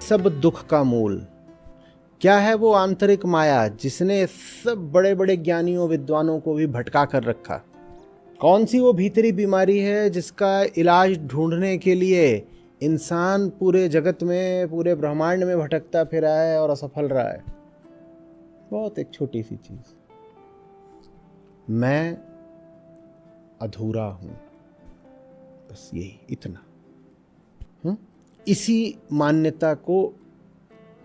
सब दुख का मूल? क्या है वो आंतरिक माया जिसने सब बड़े बड़े ज्ञानियों विद्वानों को भी भटका कर रखा? कौन सी वो भीतरी बीमारी है जिसका इलाज ढूंढने के लिए इंसान पूरे जगत में, पूरे ब्रह्मांड में भटकता फिरा है और असफल रहा है? बहुत एक छोटी सी चीज, मैं अधूरा हूं, बस यही, इतना। इसी मान्यता को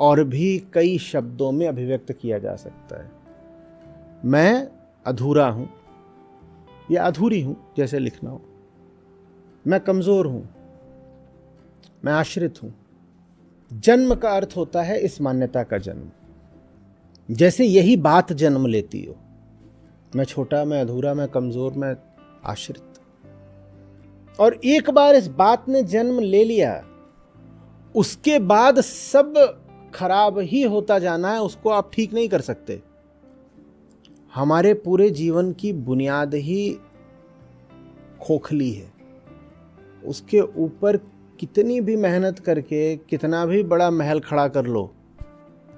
और भी कई शब्दों में अभिव्यक्त किया जा सकता है। मैं अधूरा हूं या अधूरी हूं, जैसे लिखना हो। मैं कमजोर हूं, मैं आश्रित हूं। जन्म का अर्थ होता है इस मान्यता का जन्म। जैसे यही बात जन्म लेती हो, मैं छोटा, मैं अधूरा, मैं कमजोर, मैं आश्रित। और एक बार इस बात ने जन्म ले लिया, उसके बाद सब खराब ही होता जाना है, उसको आप ठीक नहीं कर सकते। हमारे पूरे जीवन की बुनियाद ही खोखली है। उसके ऊपर कितनी भी मेहनत करके कितना भी बड़ा महल खड़ा कर लो,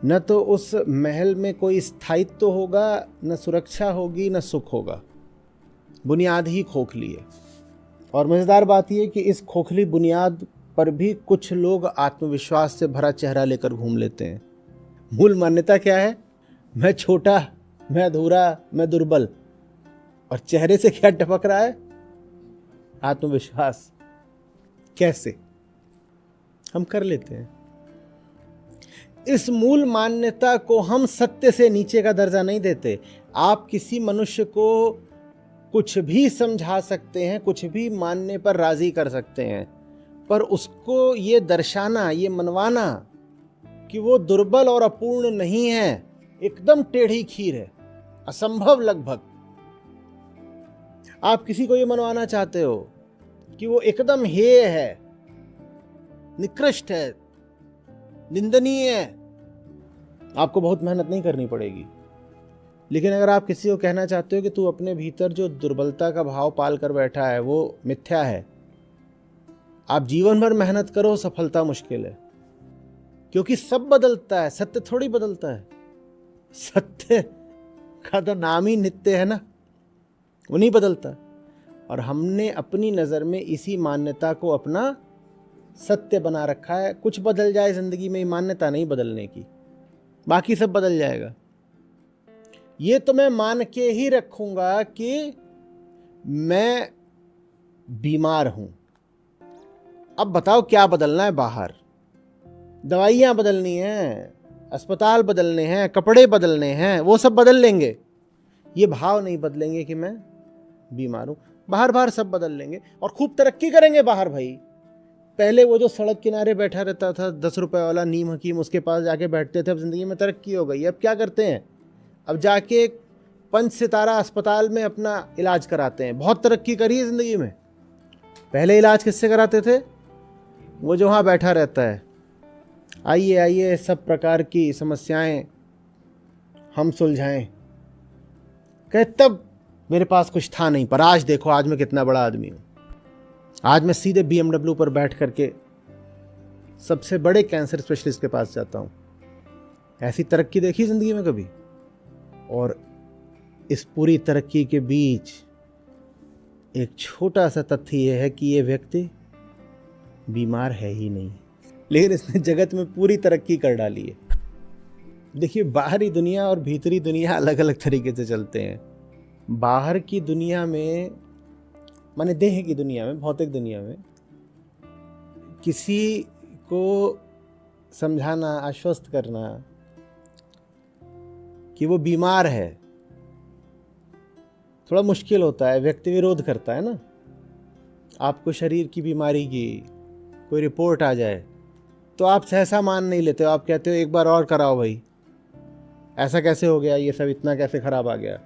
न तो उस महल में कोई स्थायित्व तो होगा, न सुरक्षा होगी, न सुख होगा। बुनियाद ही खोखली है। और मज़ेदार बात यह कि इस खोखली बुनियाद पर भी कुछ लोग आत्मविश्वास से भरा चेहरा लेकर घूम लेते हैं। मूल मान्यता क्या है? मैं छोटा, मैं अधूरा, मैं दुर्बल। और चेहरे से क्या टपक रहा है? आत्मविश्वास। कैसे हम कर लेते हैं? इस मूल मान्यता को हम सत्य से नीचे का दर्जा नहीं देते। आप किसी मनुष्य को कुछ भी समझा सकते हैं, कुछ भी मानने पर राजी कर सकते हैं, पर उसको ये दर्शाना, ये मनवाना कि वो दुर्बल और अपूर्ण नहीं है, एकदम टेढ़ी खीर है, असंभव लगभग। आप किसी को ये मनवाना चाहते हो कि वो एकदम हेय है, निकृष्ट है, निंदनीय है, आपको बहुत मेहनत नहीं करनी पड़ेगी। लेकिन अगर आप किसी को कहना चाहते हो कि तू अपने भीतर जो दुर्बलता का भाव पाल कर बैठा है वो मिथ्या है, आप जीवन भर मेहनत करो, सफलता मुश्किल है। क्योंकि सब बदलता है, सत्य थोड़ी बदलता है। सत्य का तो नाम ही नित्य है ना, वो नहीं बदलता। और हमने अपनी नजर में इसी मान्यता को अपना सत्य बना रखा है। कुछ बदल जाए जिंदगी में, मान्यता नहीं बदलने की, बाकी सब बदल जाएगा। ये तो मैं मान के ही रखूंगा कि मैं बीमार हूं। अब बताओ क्या बदलना है? बाहर दवाइयां बदलनी है, अस्पताल बदलने हैं, कपड़े बदलने हैं, वो सब बदल लेंगे। ये भाव नहीं बदलेंगे कि मैं बीमार हूं। बाहर बाहर सब बदल लेंगे और खूब तरक्की करेंगे बाहर। भाई पहले वो जो सड़क किनारे बैठा रहता था 10 रुपए वाला नीम हकीम, उसके पास जाके बैठते थे, अब जिंदगी में तरक्की हो गई। अब क्या करते हैं? अब जाके 5 सितारा अस्पताल में अपना इलाज कराते हैं। बहुत तरक्की करी है जिंदगी में। पहले इलाज किससे कराते थे? वो जो वहाँ बैठा रहता है, आइए आइए सब प्रकार की समस्याएं हम सुलझाएं। कहे तब मेरे पास कुछ था नहीं, पर आज देखो, आज मैं कितना बड़ा आदमी हूं। आज मैं सीधे BMW पर बैठ करके सबसे बड़े कैंसर स्पेशलिस्ट के पास जाता हूं। ऐसी तरक्की देखी जिंदगी में कभी? और इस पूरी तरक्की के बीच एक छोटा सा तथ्य यह है कि यह व्यक्ति बीमार है ही नहीं, लेकिन इसने जगत में पूरी तरक्की कर डाली है। देखिए, बाहरी दुनिया और भीतरी दुनिया अलग अलग तरीके से चलते हैं। बाहर की दुनिया में, माने देह की दुनिया में, भौतिक दुनिया में, किसी को समझाना, आश्वस्त करना कि वो बीमार है थोड़ा मुश्किल होता है। व्यक्ति विरोध करता है ना। आपको शरीर की बीमारी की कोई रिपोर्ट आ जाए तो आप सहसा मान नहीं लेते हो। आप कहते हो एक बार और कराओ भाई, ऐसा कैसे हो गया, ये सब इतना कैसे खराब आ गया।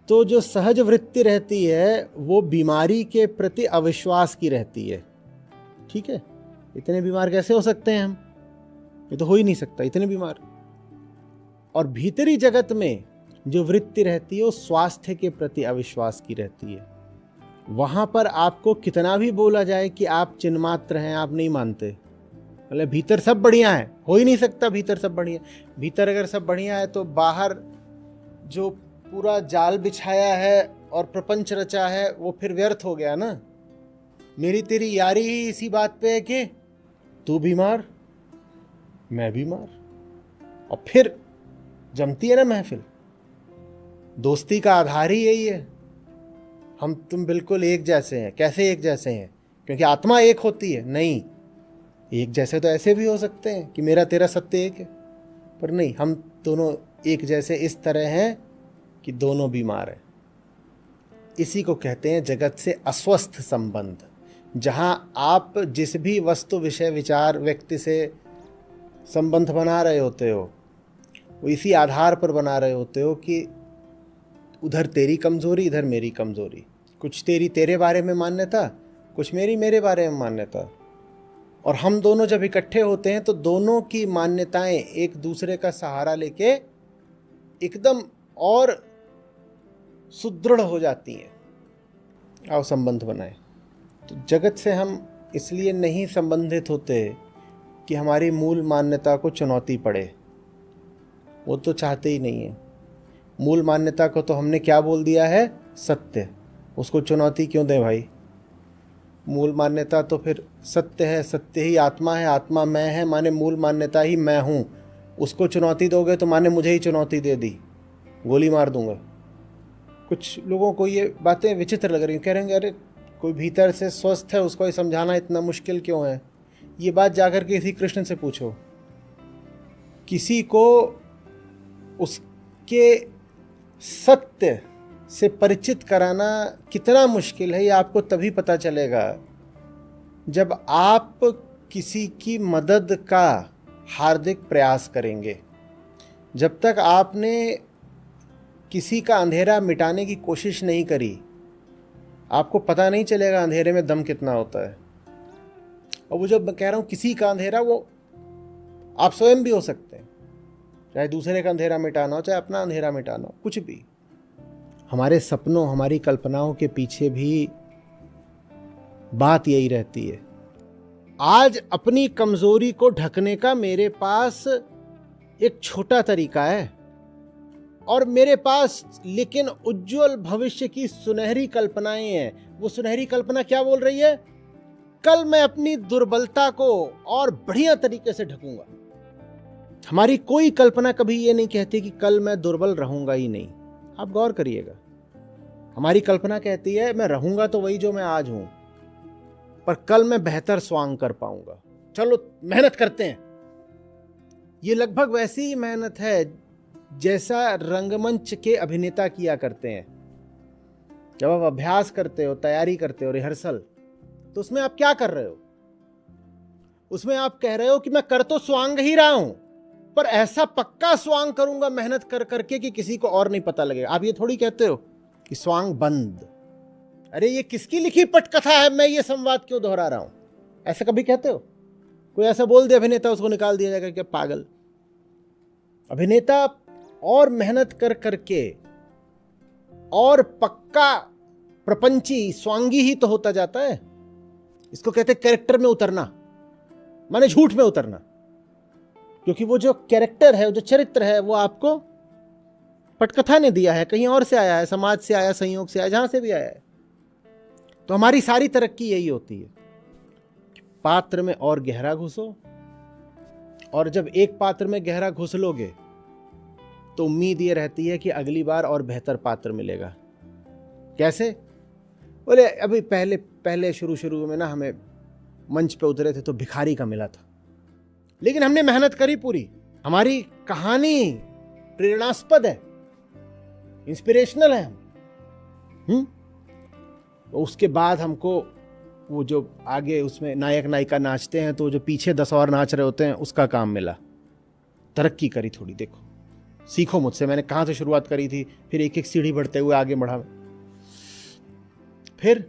तो जो सहज वृत्ति रहती है वो बीमारी के प्रति अविश्वास की रहती है। ठीक है, इतने बीमार कैसे हो सकते हैं हम, ये तो हो ही नहीं सकता, इतने बीमार। और भीतरी जगत में जो वृत्ति रहती है वो स्वास्थ्य के प्रति अविश्वास की रहती है। वहां पर आपको कितना भी बोला जाए कि आप चिन्मात्र हैं, आप नहीं मानते। मतलब भीतर सब बढ़िया है, हो ही नहीं सकता भीतर सब बढ़िया। भीतर अगर सब बढ़िया है तो बाहर जो पूरा जाल बिछाया है और प्रपंच रचा है वो फिर व्यर्थ हो गया ना। मेरी तेरी यारी ही इसी बात पे है कि तू बीमार मैं बीमार, और फिर जमती है ना महफिल। दोस्ती का आधार ही यही है, हम तुम बिल्कुल एक जैसे हैं। कैसे एक जैसे हैं? क्योंकि आत्मा एक होती है। नहीं, एक जैसे तो ऐसे भी हो सकते हैं कि मेरा तेरा सत्य एक है, पर नहीं, हम दोनों एक जैसे इस तरह हैं कि दोनों बीमार हैं। इसी को कहते हैं जगत से अस्वस्थ संबंध। जहां आप जिस भी वस्तु विषय विचार व्यक्ति से संबंध बना रहे होते हो वो इसी आधार पर बना रहे होते हो कि उधर तेरी कमजोरी इधर मेरी कमजोरी, कुछ तेरी तेरे बारे में मान्यता, कुछ मेरी मेरे बारे में मान्यता। और हम दोनों जब इकट्ठे होते हैं तो दोनों की मान्यताएं एक दूसरे का सहारा लेके एकदम और सुदृढ़ हो जाती हैं। आओ संबंध बनाए। तो जगत से हम इसलिए नहीं संबंधित होते कि हमारी मूल मान्यता को चुनौती पड़े, वो तो चाहते ही नहीं है। मूल मान्यता को तो हमने क्या बोल दिया है? सत्य। उसको चुनौती क्यों दें भाई? मूल मान्यता तो फिर सत्य है, सत्य ही आत्मा है, आत्मा मैं है, माने मूल मान्यता ही मैं हूँ। उसको चुनौती दोगे तो माने मुझे ही चुनौती दे दी, गोली मार दूंगा। कुछ लोगों को ये बातें विचित्र लग रही, कह रहे हैं अरे कोई भीतर से स्वस्थ है उसको ही समझाना इतना मुश्किल क्यों है? ये बात जाकर के किसी कृष्ण से पूछो। किसी को उसके सत्य से परिचित कराना कितना मुश्किल है ये आपको तभी पता चलेगा जब आप किसी की मदद का हार्दिक प्रयास करेंगे। जब तक आपने किसी का अंधेरा मिटाने की कोशिश नहीं करी आपको पता नहीं चलेगा अंधेरे में दम कितना होता है। और वो जब मैं कह रहा हूँ किसी का अंधेरा, वो आप स्वयं भी हो सकते हैं, चाहे दूसरे का अंधेरा मिटाना हो चाहे अपना अंधेरा मिटाना हो, कुछ भी। हमारे सपनों हमारी कल्पनाओं के पीछे भी बात यही रहती है। आज अपनी कमजोरी को ढकने का मेरे पास एक छोटा तरीका है और मेरे पास लेकिन उज्जवल भविष्य की सुनहरी कल्पनाएं हैं। वो सुनहरी कल्पना क्या बोल रही है? कल मैं अपनी दुर्बलता को और बढ़िया तरीके से ढकूंगा। हमारी कोई कल्पना कभी ये नहीं कहती कि कल मैं दुर्बल रहूंगा ही नहीं। आप गौर करिएगा, हमारी कल्पना कहती है मैं रहूंगा तो वही जो मैं आज हूं, पर कल मैं बेहतर स्वांग कर पाऊंगा। चलो मेहनत करते हैं। ये लगभग वैसी ही मेहनत है जैसा रंगमंच के अभिनेता किया करते हैं। जब आप अभ्यास करते हो, तैयारी करते हो, रिहर्सल, तो उसमें आप क्या कर रहे हो? उसमें आप कह रहे हो कि मैं कर तो स्वांग ही रहा हूं, पर ऐसा पक्का स्वांग करूंगा मेहनत कर करके कि किसी को और नहीं पता लगेगा। आप ये थोड़ी कहते हो कि स्वांग बंद। अरे ये किसकी लिखी पटकथा है, मैं ये संवाद क्यों दोहरा रहा हूं? ऐसा कभी कहते हो? कोई ऐसा बोल दे अभिनेता, उसको निकाल दिया जाएगा, क्या पागल। अभिनेता और मेहनत कर करके और पक्का प्रपंची स्वांगी ही तो होता जाता है। इसको कहते हैं कैरेक्टर में उतरना, माने झूठ में उतरना। क्योंकि वो जो कैरेक्टर है, वो जो चरित्र है, वो आपको पटकथा ने दिया है, कहीं और से आया है, समाज से आया, संयोग से आया, जहां से भी आया है। तो हमारी सारी तरक्की यही होती है, पात्र में और गहरा घुसो, और जब एक पात्र में गहरा घुस लोगे तो उम्मीद ये रहती है कि अगली बार और बेहतर पात्र मिलेगा। कैसे? बोले अभी पहले शुरू में ना हमें मंच पे उतरे थे तो भिखारी का मिला था, लेकिन हमने मेहनत करी पूरी। हमारी कहानी प्रेरणास्पद है, इंस्पिरेशनल है हम। तो उसके बाद हमको वो जो आगे उसमें नायक नायिका नाचते हैं तो जो पीछे 10 और नाच रहे होते हैं उसका काम मिला। तरक्की करी थोड़ी, देखो सीखो मुझसे, मैंने कहां से शुरुआत करी थी, फिर एक एक सीढ़ी बढ़ते हुए आगे बढ़ा। फिर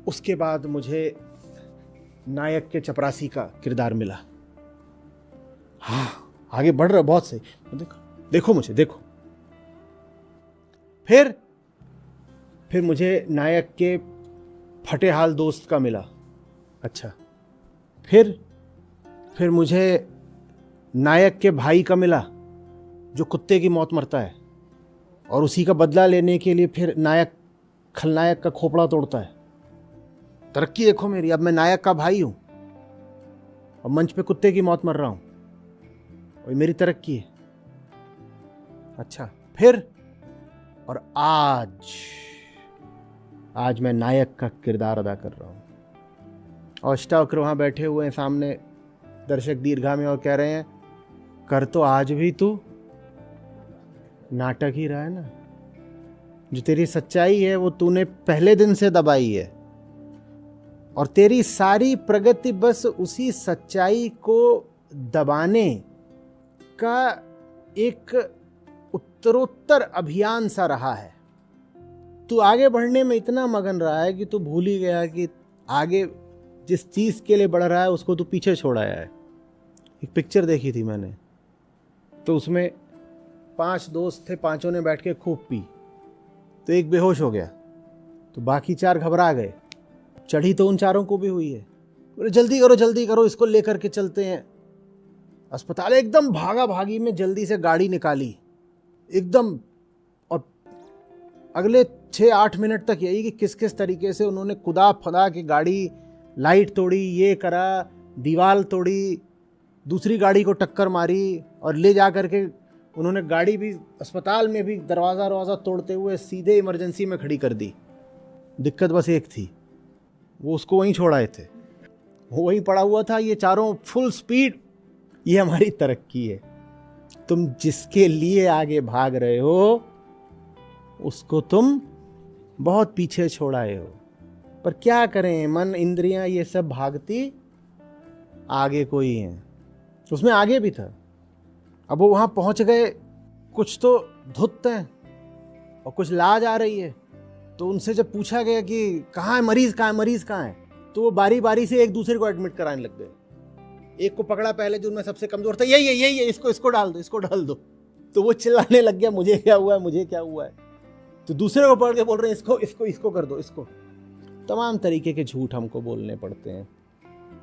उसके बाद मुझे नायक के चपरासी का किरदार मिला। हाँ, आगे बढ़ रहा बहुत सही, देखो मुझे, देखो। फिर मुझे नायक के फटे हाल दोस्त का मिला। अच्छा, फिर मुझे नायक के भाई का मिला जो कुत्ते की मौत मरता है, और उसी का बदला लेने के लिए फिर नायक खलनायक का खोपड़ा तोड़ता है। तरक्की देखो मेरी, अब मैं नायक का भाई हूं और मंच पे कुत्ते की मौत मर रहा हूं, और मेरी तरक्की है। अच्छा, फिर और आज मैं नायक का किरदार अदा कर रहा हूं, और अष्टावक्र वहां बैठे हुए हैं सामने, दर्शक दीर्घा में, और कह रहे हैं कर तो आज भी तू नाटक ही रहा है ना। जो तेरी सच्चाई है वो तूने पहले दिन से दबाई है, और तेरी सारी प्रगति बस उसी सच्चाई को दबाने का एक उत्तरोत्तर अभियान सा रहा है। तू आगे बढ़ने में इतना मगन रहा है कि तू भूल ही गया कि आगे जिस चीज के लिए बढ़ रहा है उसको तू पीछे छोड़ आया है। एक पिक्चर देखी थी मैंने, तो उसमें 5 दोस्त थे, पांचों ने बैठ के खूब पी, तो एक बेहोश हो गया, तो बाकी 4 घबरा गए। चढ़ी तो उन चारों को भी हुई है। बोले जल्दी करो, इसको लेकर के चलते हैं अस्पताल। एकदम भागा भागी में जल्दी से गाड़ी निकाली एकदम, और अगले 6-8 मिनट तक यही कि किस किस तरीके से उन्होंने कुदा फदा के गाड़ी, लाइट तोड़ी, ये करा, दीवार तोड़ी, दूसरी गाड़ी को टक्कर मारी, और ले जा करके उन्होंने गाड़ी भी अस्पताल में भी दरवाज़ा तोड़ते हुए सीधे इमरजेंसी में खड़ी कर दी। दिक्कत बस एक थी, वो उसको वहीं छोड़ आए थे, वो वहीं पड़ा हुआ था। ये चारों फुल स्पीड। ये हमारी तरक्की है। तुम जिसके लिए आगे भाग रहे हो उसको तुम बहुत पीछे छोड़ आए हो। पर क्या करें, मन, इंद्रियां, ये सब भागती आगे को ही हैं। उसमें आगे भी था। अब वो वहां पहुंच गए, कुछ तो धुत हैं और कुछ लाज आ रही है। तो उनसे जब पूछा गया कि कहाँ है मरीज, कहाँ है, तो वो बारी बारी से एक दूसरे को एडमिट कराने लग गए। एक को पकड़ा पहले जो उनमें सबसे कमजोर था, यही है, इसको डाल दो। तो वो चिल्लाने लग गया, मुझे क्या हुआ है। तो दूसरे को पकड़ के बोल रहे हैं इसको कर दो, इसको। तमाम तरीके के झूठ हमको बोलने पड़ते हैं।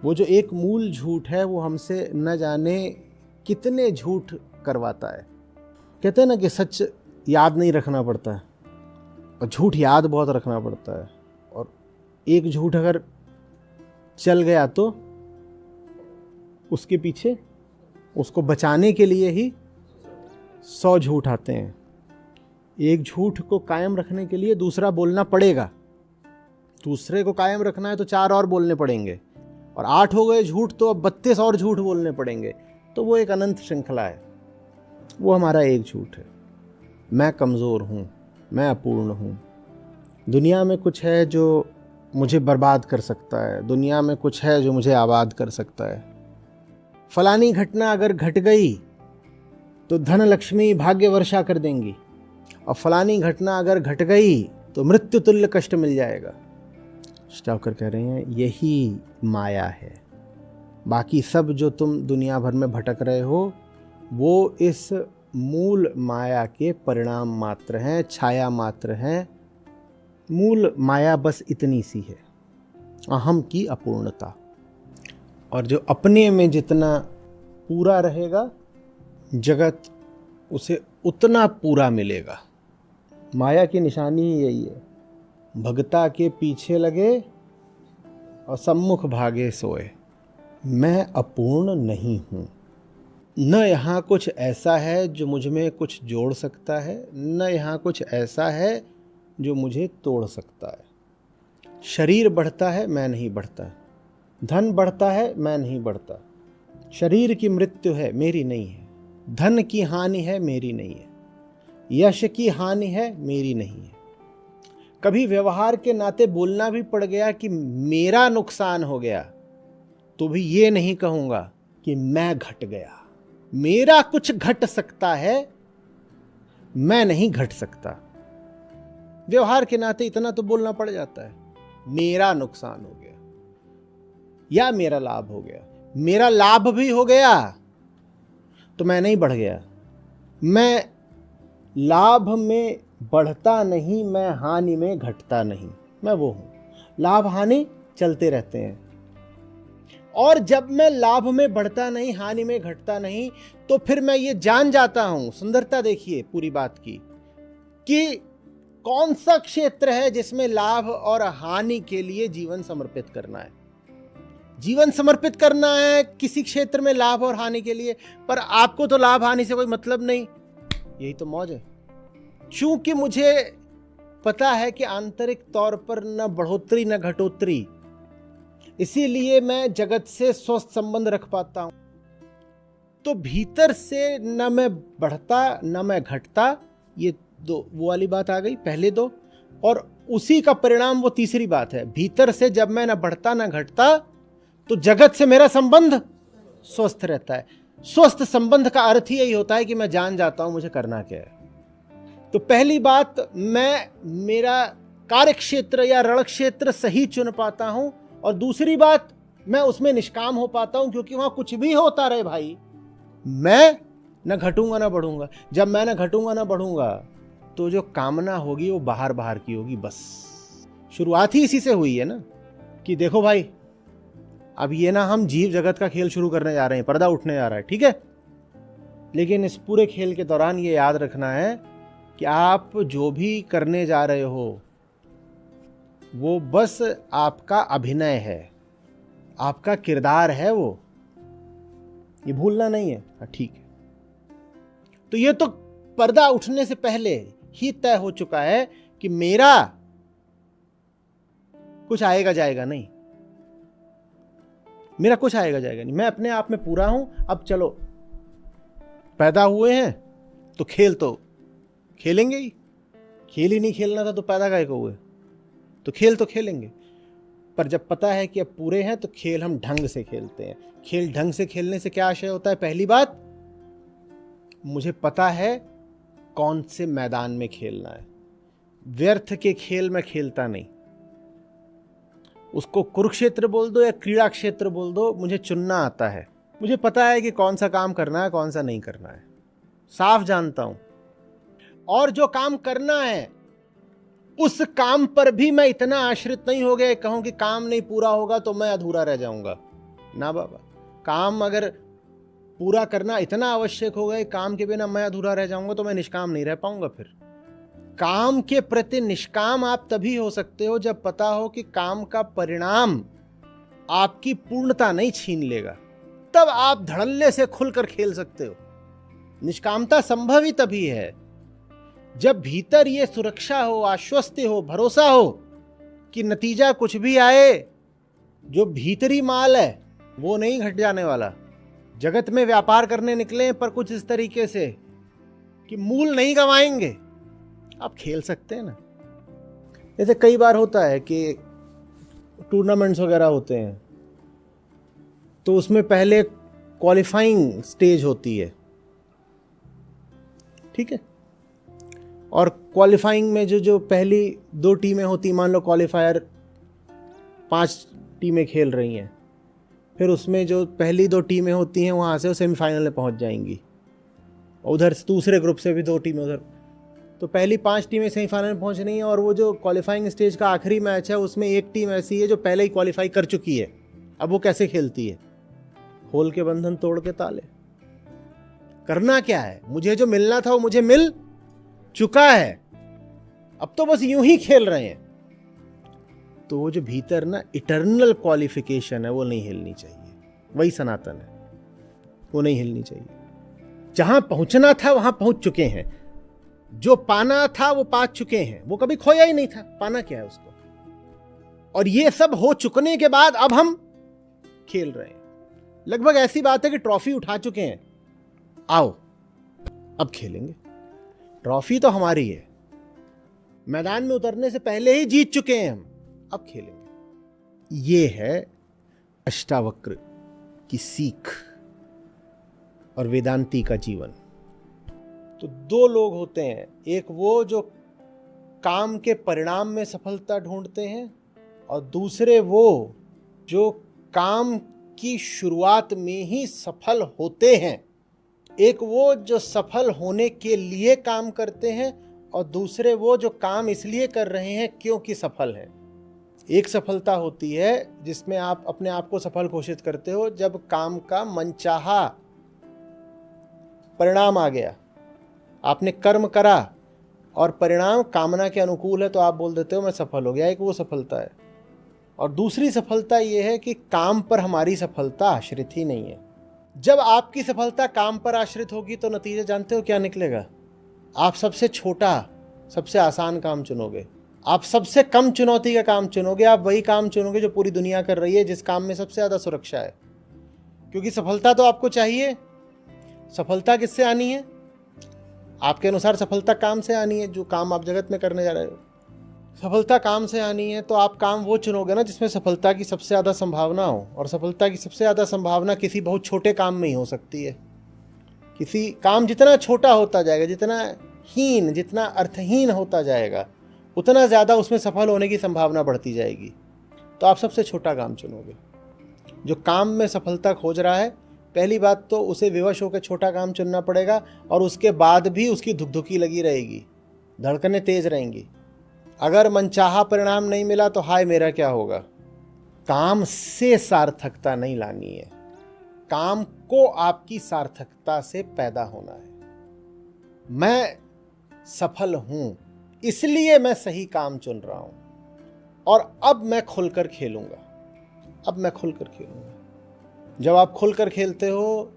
वो जो एक मूल झूठ है वो हमसे न जाने कितने झूठ करवाता है। कहते हैं ना कि सच याद नहीं रखना पड़ता है, और झूठ याद बहुत रखना पड़ता है। और एक झूठ अगर चल गया तो उसके पीछे उसको बचाने के लिए ही 100 झूठ आते हैं। एक झूठ को कायम रखने के लिए दूसरा बोलना पड़ेगा। दूसरे को कायम रखना है तो 4 और बोलने पड़ेंगे, और 8 हो गए झूठ तो अब 32 और झूठ बोलने पड़ेंगे। तो वो एक अनंत श्रृंखला है। वो हमारा एक झूठ है, मैं कमज़ोर हूँ, मैं अपूर्ण हूँ, दुनिया में कुछ है जो मुझे बर्बाद कर सकता है, दुनिया में कुछ है जो मुझे आबाद कर सकता है। फलानी घटना अगर घट गई तो धन लक्ष्मी भाग्य वर्षा कर देंगी, और फलानी घटना अगर घट गई तो मृत्यु तुल्य कष्ट मिल जाएगा। अष्टावक्र कह रहे हैं यही माया है। बाकी सब जो तुम दुनिया भर में भटक रहे हो वो इस मूल माया के परिणाम मात्र हैं, छाया मात्र हैं। मूल माया बस इतनी सी है, अहम की अपूर्णता। और जो अपने में जितना पूरा रहेगा जगत उसे उतना पूरा मिलेगा। माया की निशानी ही यही है, भगता के पीछे लगे और सम्मुख भागे सोए। मैं अपूर्ण नहीं हूँ। न यहाँ कुछ ऐसा है जो मुझ में कुछ जोड़ सकता है, न यहाँ कुछ ऐसा है जो मुझे तोड़ सकता है। शरीर बढ़ता है, मैं नहीं बढ़ता। धन बढ़ता है, मैं नहीं बढ़ता। शरीर की मृत्यु है, मेरी नहीं है। धन की हानि है, मेरी नहीं है। यश की हानि है, मेरी नहीं है। कभी व्यवहार के नाते बोलना भी पड़ गया कि मेरा नुकसान हो गया, तो भी ये नहीं कहूंगा कि मैं घट गया। मेरा कुछ घट सकता है, मैं नहीं घट सकता। व्यवहार के नाते इतना तो बोलना पड़ जाता है, मेरा नुकसान हो गया या मेरा लाभ हो गया। मेरा लाभ भी हो गया तो मैं नहीं बढ़ गया। मैं लाभ में बढ़ता नहीं, मैं हानि में घटता नहीं। मैं वो हूं। लाभ हानि चलते रहते हैं। और जब मैं लाभ में बढ़ता नहीं, हानि में घटता नहीं, तो फिर मैं ये जान जाता हूं, सुंदरता देखिए पूरी बात की, कि कौन सा क्षेत्र है जिसमें लाभ और हानि के लिए जीवन समर्पित करना है। जीवन समर्पित करना है किसी क्षेत्र में लाभ और हानि के लिए, पर आपको तो लाभ हानि से कोई मतलब नहीं, यही तो मौज है। क्योंकि मुझे पता है कि आंतरिक तौर पर न बढ़ोतरी न घटोतरी, इसीलिए मैं जगत से स्वस्थ संबंध रख पाता हूं। तो भीतर से न मैं बढ़ता न मैं घटता, ये दो वो वाली बात आ गई, पहले दो, और उसी का परिणाम वो तीसरी बात है। भीतर से जब मैं न बढ़ता न घटता, तो जगत से मेरा संबंध स्वस्थ रहता है। स्वस्थ संबंध का अर्थ ही यही होता है कि मैं जान जाता हूं मुझे करना क्या है। तो पहली बात, मैं मेरा कार्य क्षेत्र या रण क्षेत्र सही चुन पाता हूं, और दूसरी बात, मैं उसमें निष्काम हो पाता हूं, क्योंकि वहां कुछ भी होता रहे भाई, मैं न घटूंगा न बढ़ूंगा। जब मैं न घटूंगा न बढ़ूंगा, तो जो कामना होगी वो बाहर बाहर की होगी। बस शुरुआत ही इसी से हुई है ना, कि देखो भाई, अब ये ना हम जीव जगत का खेल शुरू करने जा रहे हैं, पर्दा उठने जा रहा है, ठीक है। लेकिन इस पूरे खेल के दौरान ये याद रखना है कि आप जो भी करने जा रहे हो वो बस आपका अभिनय है, आपका किरदार है, वो ये भूलना नहीं है। हाँ ठीक है। तो ये तो पर्दा उठने से पहले ही तय हो चुका है कि मेरा कुछ आएगा जाएगा नहीं, मेरा कुछ आएगा जाएगा नहीं, मैं अपने आप में पूरा हूं। अब चलो, पैदा हुए हैं तो खेल तो खेलेंगे ही। खेल ही नहीं खेलना था तो पैदा काहे को हुए, तो खेल तो खेलेंगे। पर जब पता है कि अब पूरे हैं, तो खेल हम ढंग से खेलते हैं। खेल ढंग से खेलने से क्या आशय होता है? पहली बात, मुझे पता है कौन से मैदान में खेलना है। व्यर्थ के खेल में खेलता नहीं। उसको कुरुक्षेत्र बोल दो या क्रीड़ा क्षेत्र बोल दो, मुझे चुनना आता है। मुझे पता है कि कौन सा काम करना है, कौन सा नहीं करना है, साफ जानता हूं। और जो काम करना है, उस काम पर भी मैं इतना आश्रित नहीं हो गया कहूं कि काम नहीं पूरा होगा तो मैं अधूरा रह जाऊंगा। ना बाबा, काम अगर पूरा करना इतना आवश्यक हो गया, काम के बिना मैं अधूरा रह जाऊंगा तो मैं निष्काम नहीं रह पाऊंगा। फिर काम के प्रति निष्काम आप तभी हो सकते हो जब पता हो कि काम का परिणाम आपकी पूर्णता नहीं छीन लेगा, तब आप धड़ल्ले से खुलकर खेल सकते हो। निष्कामता संभव ही तभी है जब भीतर ये सुरक्षा हो, आश्वस्ति हो, भरोसा हो कि नतीजा कुछ भी आए, जो भीतरी माल है वो नहीं घट जाने वाला। जगत में व्यापार करने निकले पर कुछ इस तरीके से कि मूल नहीं गंवाएंगे, आप खेल सकते हैं ना। जैसे कई बार होता है कि टूर्नामेंट्स वगैरह होते हैं, तो उसमें पहले क्वालिफाइंग स्टेज होती है, ठीक है। और क्वालिफाइंग में जो पहली 2 टीमें होती, मान लो क्वालिफायर 5 टीमें खेल रही हैं, फिर उसमें जो पहली 2 टीमें होती हैं वहाँ से वो सेमीफाइनल में पहुँच जाएंगी, उधर से दूसरे ग्रुप से भी 2 टीमें उधर, तो पहली 5 टीमें सेमीफाइनल में पहुँच रही हैं। और वो जो क्वालिफाइंग स्टेज का आखिरी मैच है, उसमें एक टीम ऐसी है जो पहले ही क्वालिफाई कर चुकी है। अब वो कैसे खेलती है? खोल के बंधन, तोड़ के ताले। करना क्या है? मुझे जो मिलना था वो मुझे मिल चुका है, अब तो बस यूं ही खेल रहे हैं। तो वो जो भीतर ना इटर्नल क्वालिफिकेशन है, वो नहीं हिलनी चाहिए। वही सनातन है, वो नहीं हिलनी चाहिए। जहां पहुंचना था वहां पहुंच चुके हैं, जो पाना था वो पा चुके हैं, वो कभी खोया ही नहीं था। पाना क्या है उसको? और ये सब हो चुकने के बाद अब हम खेल रहे हैं। लगभग ऐसी बात है कि ट्रॉफी उठा चुके हैं, आओ अब खेलेंगे। ट्रॉफी तो हमारी है, मैदान में उतरने से पहले ही जीत चुके हैं हम, अब खेलेंगे। ये है अष्टावक्र की सीख और वेदांती का जीवन। तो 2 लोग होते हैं, एक वो जो काम के परिणाम में सफलता ढूंढते हैं, और दूसरे वो जो काम की शुरुआत में ही सफल होते हैं। एक वो जो सफल होने के लिए काम करते हैं, और दूसरे वो जो काम इसलिए कर रहे हैं क्योंकि सफल हैं। एक सफलता होती है जिसमें आप अपने आप को सफल घोषित करते हो जब काम का मनचाहा परिणाम आ गया, आपने कर्म करा और परिणाम कामना के अनुकूल है तो आप बोल देते हो मैं सफल हो गया। एक वो सफलता है। और दूसरी सफलता ये है कि काम पर हमारी सफलता आश्रित ही नहीं है। जब आपकी सफलता काम पर आश्रित होगी तो नतीजा जानते हो क्या निकलेगा? आप सबसे छोटा, सबसे आसान काम चुनोगे, आप सबसे कम चुनौती का काम चुनोगे, आप वही काम चुनोगे जो पूरी दुनिया कर रही है, जिस काम में सबसे ज़्यादा सुरक्षा है। क्योंकि सफलता तो आपको चाहिए। सफलता किससे आनी है? आपके अनुसार सफलता काम से आनी है, जो काम आप जगत में करने जा रहे हो। सफलता काम से आनी है तो आप काम वो चुनोगे ना जिसमें सफलता की सबसे ज़्यादा संभावना हो। और सफलता की सबसे ज़्यादा संभावना किसी बहुत छोटे काम में ही हो सकती है। किसी काम जितना छोटा होता जाएगा, जितना हीन, जितना अर्थहीन होता जाएगा, उतना ज़्यादा उसमें सफल होने की संभावना बढ़ती जाएगी। तो आप सबसे छोटा काम चुनोगे। जो काम में सफलता खोज रहा है, पहली बात तो उसे विवश होकर छोटा काम चुनना पड़ेगा और उसके बाद भी उसकी धुकधुकी लगी रहेगी, धड़कनें तेज रहेंगी। अगर मनचाहा परिणाम नहीं मिला तो हाय मेरा क्या होगा। काम से सार्थकता नहीं लानी है, काम को आपकी सार्थकता से पैदा होना है। मैं सफल हूं इसलिए मैं सही काम चुन रहा हूं और अब मैं खुलकर खेलूंगा। अब मैं खुलकर खेलूंगा। जब आप खुलकर खेलते हो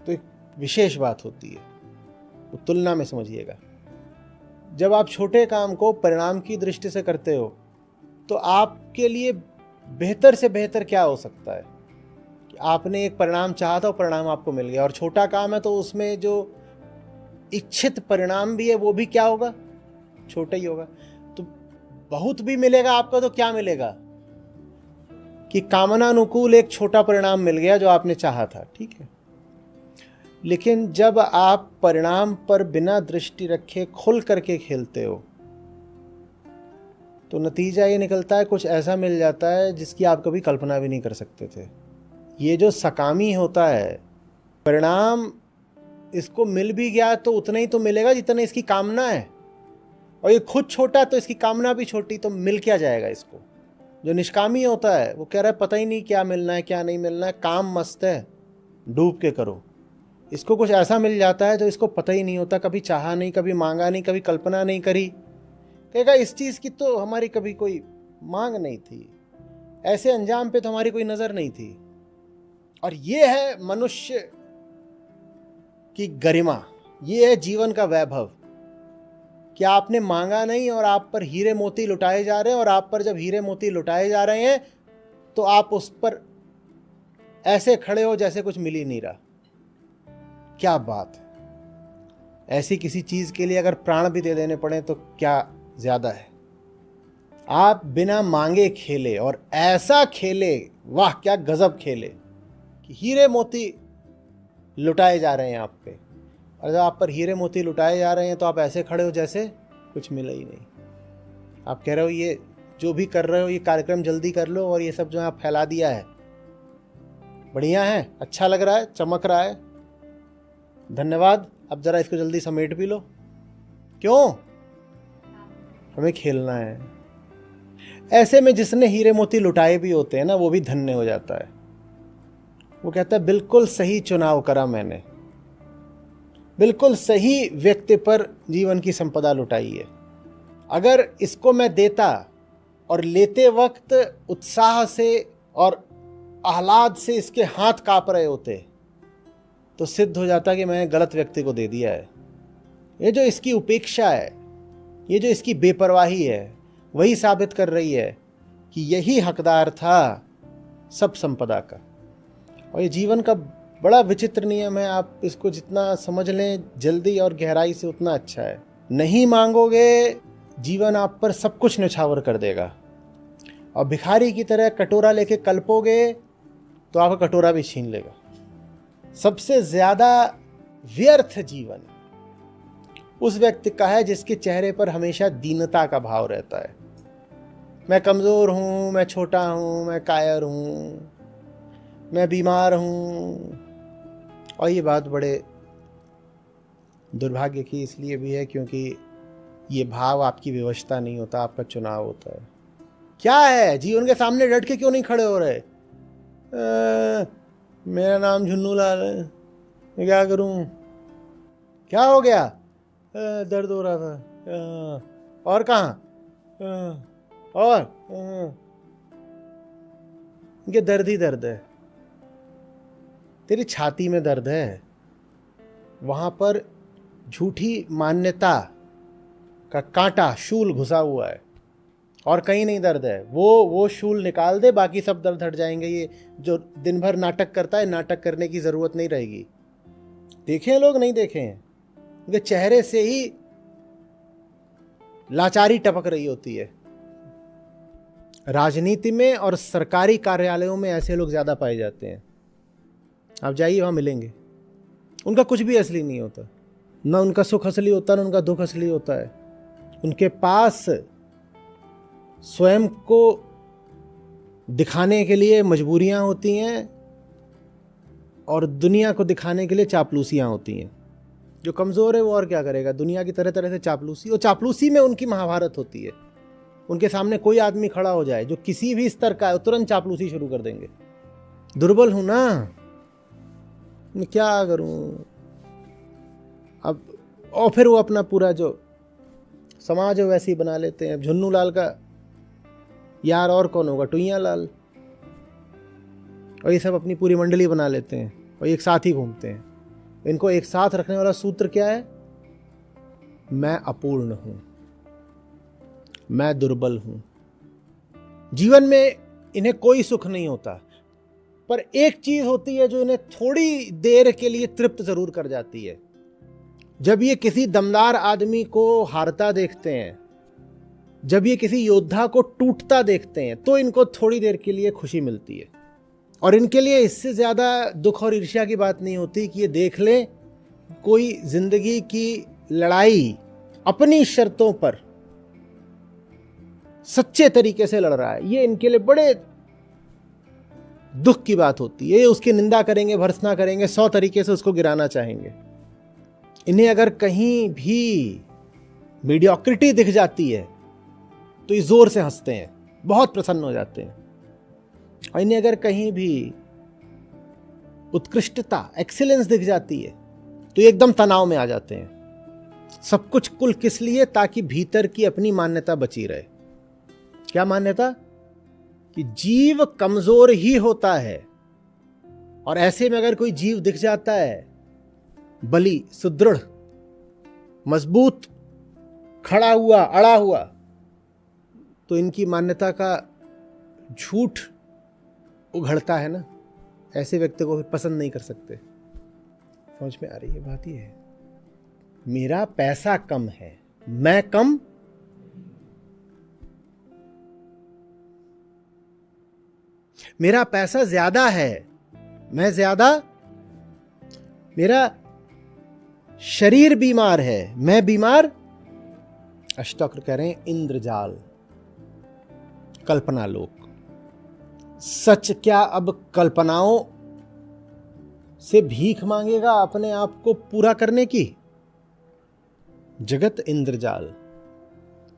तो एक विशेष बात होती है, वो तुलना में समझिएगा। जब आप छोटे काम को परिणाम की दृष्टि से करते हो तो आपके लिए बेहतर से बेहतर क्या हो सकता है कि आपने एक परिणाम चाहा था और परिणाम आपको मिल गया। और छोटा काम है तो उसमें जो इच्छित परिणाम भी है वो भी क्या होगा? छोटा ही होगा। तो बहुत भी मिलेगा आपको तो क्या मिलेगा कि कामनानुकूल एक छोटा परिणाम मिल गया जो आपने चाहा था, ठीक है। लेकिन जब आप परिणाम पर बिना दृष्टि रखे खुल करके खेलते हो तो नतीजा ये निकलता है, कुछ ऐसा मिल जाता है जिसकी आप कभी कल्पना भी नहीं कर सकते थे। ये जो सकामी होता है, परिणाम इसको मिल भी गया तो उतना ही तो मिलेगा जितना इसकी कामना है, और ये खुद छोटा तो इसकी कामना भी छोटी, तो मिल क्या जाएगा इसको। जो निष्कामी होता है वो कह रहा है पता ही नहीं क्या मिलना है क्या नहीं मिलना है, काम मस्त है, डूब के करो। इसको कुछ ऐसा मिल जाता है जो इसको पता ही नहीं होता, कभी चाहा नहीं, कभी मांगा नहीं, कभी कल्पना नहीं करी। कहेगा इस चीज़ की तो हमारी कभी कोई मांग नहीं थी, ऐसे अंजाम पे तो हमारी कोई नज़र नहीं थी। और ये है मनुष्य की गरिमा, ये है जीवन का वैभव कि आपने मांगा नहीं और आप पर हीरे मोती लुटाए जा रहे हैं। और आप पर जब हीरे मोती लुटाए जा रहे हैं तो आप उस पर ऐसे खड़े हो जैसे कुछ मिल ही नहीं रहा। क्या बात है। ऐसी किसी चीज़ के लिए अगर प्राण भी दे देने पड़े तो क्या ज़्यादा है। आप बिना मांगे खेले और ऐसा खेले, वाह क्या गजब खेले कि हीरे मोती लुटाए जा रहे हैं आप पे। और जब आप पर हीरे मोती लुटाए जा रहे हैं तो आप ऐसे खड़े हो जैसे कुछ मिला ही नहीं। आप कह रहे हो ये जो भी कर रहे हो ये कार्यक्रम जल्दी कर लो और ये सब जो है आप फैला दिया है, बढ़िया है, अच्छा लग रहा है, चमक रहा है, धन्यवाद, अब ज़रा इसको जल्दी समेट भी लो। क्यों? हमें खेलना है। ऐसे में जिसने हीरे मोती लुटाए भी होते हैं ना, वो भी धन्य हो जाता है। वो कहता है बिल्कुल सही चुनाव करा मैंने, बिल्कुल सही व्यक्ति पर जीवन की संपदा लुटाई है। अगर इसको मैं देता और लेते वक्त उत्साह से और आह्लाद से इसके हाथ काँप रहे होते तो सिद्ध हो जाता कि मैंने गलत व्यक्ति को दे दिया है। ये जो इसकी उपेक्षा है, ये जो इसकी बेपरवाही है, वही साबित कर रही है कि यही हकदार था सब संपदा का। और ये जीवन का बड़ा विचित्र नियम है। आप इसको जितना समझ लें जल्दी और गहराई से उतना अच्छा है। नहीं मांगोगे, जीवन आप पर सब कुछ न्यौछावर कर देगा। और भिखारी की तरह कटोरा लेके कल्पोगे तो आपका कटोरा भी छीन लेगा। सबसे ज़्यादा व्यर्थ जीवन उस व्यक्ति का है जिसके चेहरे पर हमेशा दीनता का भाव रहता है। मैं कमज़ोर हूँ, मैं छोटा हूँ, मैं कायर हूँ, मैं बीमार हूँ। और ये बात बड़े दुर्भाग्य की इसलिए भी है क्योंकि ये भाव आपकी विवशता नहीं होता, आपका चुनाव होता है। क्या है? जीवन के सामने डट के क्यों नहीं खड़े हो रहे? मेरा नाम झुन्नू लाल है, मैं क्या करूं? क्या हो गया? दर्द हो रहा था। और कहाँ? और ये दर्द ही दर्द है। तेरी छाती में दर्द है, वहां पर झूठी मान्यता का कांटा, शूल घुसा हुआ है, और कहीं नहीं दर्द है। वो शूल निकाल दे, बाकी सब दर्द हट जाएंगे। ये जो दिन भर नाटक करता है, नाटक करने की जरूरत नहीं रहेगी। देखे हैं लोग? नहीं देखे हैं? उनके चेहरे से ही लाचारी टपक रही होती है। राजनीति में और सरकारी कार्यालयों में ऐसे लोग ज्यादा पाए जाते हैं। आप जाइए, वहां मिलेंगे। उनका कुछ भी असली नहीं होता, ना उनका सुख असली होता, ना उनका दुख असली होता है। उनके पास स्वयं को दिखाने के लिए मजबूरियां होती हैं और दुनिया को दिखाने के लिए चापलूसियां होती हैं। जो कमज़ोर है वो और क्या करेगा? दुनिया की तरह तरह से चापलूसी, और चापलूसी में उनकी महाभारत होती है। उनके सामने कोई आदमी खड़ा हो जाए जो किसी भी स्तर का है, तुरंत चापलूसी शुरू कर देंगे। दुर्बल हूं ना, मैं क्या करूं अब? और फिर वो अपना पूरा जो समाज है वैसे ही बना लेते हैं। झुन्नू लाल का यार और कौन होगा? टुइयां लाल। और ये सब अपनी पूरी मंडली बना लेते हैं और एक साथ ही घूमते हैं। इनको एक साथ रखने वाला सूत्र क्या है? मैं अपूर्ण हूं, मैं दुर्बल हूं। जीवन में इन्हें कोई सुख नहीं होता, पर एक चीज होती है जो इन्हें थोड़ी देर के लिए तृप्त जरूर कर जाती है। जब ये किसी दमदार आदमी को हारता देखते हैं, जब ये किसी योद्धा को टूटता देखते हैं, तो इनको थोड़ी देर के लिए खुशी मिलती है। और इनके लिए इससे ज्यादा दुख और ईर्ष्या की बात नहीं होती कि ये देख ले कोई जिंदगी की लड़ाई अपनी शर्तों पर सच्चे तरीके से लड़ रहा है। ये इनके लिए बड़े दुख की बात होती है। ये उसकी निंदा करेंगे, भर्त्सना करेंगे, 100 तरीके से उसको गिराना चाहेंगे। इन्हें अगर कहीं भी मीडियोक्रिटी दिख जाती है तो ये जोर से हंसते हैं, बहुत प्रसन्न हो जाते हैं। और इन्हें अगर कहीं भी उत्कृष्टता, एक्सीलेंस दिख जाती है तो ये एकदम तनाव में आ जाते हैं। सब कुछ कुल किस लिए? ताकि भीतर की अपनी मान्यता बची रहे। क्या मान्यता? कि जीव कमजोर ही होता है, और ऐसे में अगर कोई जीव दिख जाता है बली, सुदृढ़, मजबूत, खड़ा हुआ, अड़ा हुआ, तो इनकी मान्यता का झूठ उघड़ता है ना। ऐसे व्यक्ति को फिर पसंद नहीं कर सकते। समझ में आ रही है बात? ये है मेरा पैसा कम है, मैं कम, मेरा पैसा ज्यादा है, मैं ज्यादा, मेरा शरीर बीमार है, मैं बीमार। अष्टवक्र कह रहे हैं इंद्रजाल, कल्पना लोक। सच क्या अब कल्पनाओं से भीख मांगेगा अपने आप को पूरा करने की? जगत इंद्रजाल,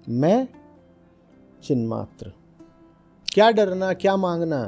मैं चिन्मात्र। क्या डरना, क्या मांगना?